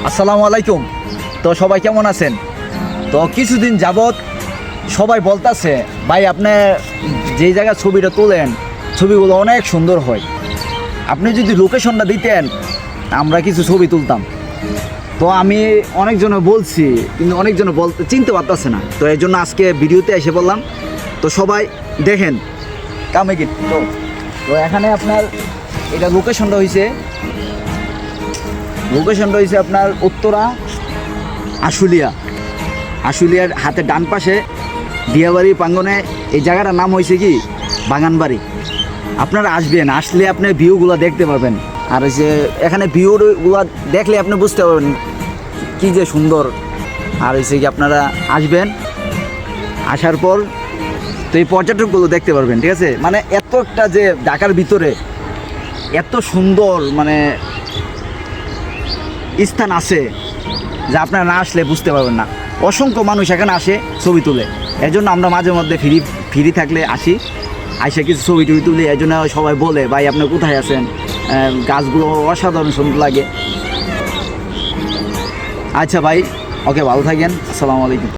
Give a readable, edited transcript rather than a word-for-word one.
আসসালামু আলাইকুম। তো সবাই কেমন আছেন? তো কিছুদিন যাবৎ সবাই বলতাছে ভাই আপনি যেই জায়গায় ছবিটা তোলেন ছবিগুলো অনেক সুন্দর হয়, আপনি যদি লোকেশনটা দিতেন আমরা কিছু ছবি তুলতাম। তো আমি অনেকজনে বলছি কিন্তু অনেকজনে চিনতে পারতেছে না, তো এই জন্য আজকে ভিডিওতে এসে বললাম। তো সবাই দেখেন কামে কি তো তো এখানে আপনার এটা লোকেশনটা হয়েছে আপনার উত্তরা আশুলিয়ার হাতে ডান পাশে দিয়াবাড়ি প্রাঙ্গনে এই জায়গাটার নাম হয়েছে কি বাগানবাড়ি। আপনারা আসবেন, আসলে আপনি ভিউগুলো দেখতে পারবেন। আর যে এখানে ভিউগুলো দেখলে আপনি বুঝতে পারবেন কি যে সুন্দর। আর হচ্ছে কি আপনারা আসবেন, আসার পর তো এই পর্যটকগুলো দেখতে পারবেন, ঠিক আছে? মানে এত একটা যে ঢাকার ভিতরে এত সুন্দর মানে স্থান আছে যা আপনারা না আসলে বুঝতে পারবেন না। অসংখ্য মানুষ এখানে আসে ছবি তুলে, এই জন্য আমরা মাঝে মধ্যে ফ্রি থাকলে আসি, আইসে কিছু ছবি টবি তুলি। এই জন্য সবাই বলে ভাই আপনি কোথায় আছেন, গাছগুলো অসাধারণ সুন্দর লাগে। আচ্ছা ভাই, ওকে, ভালো থাকেন, আসসালামু আলাইকুম।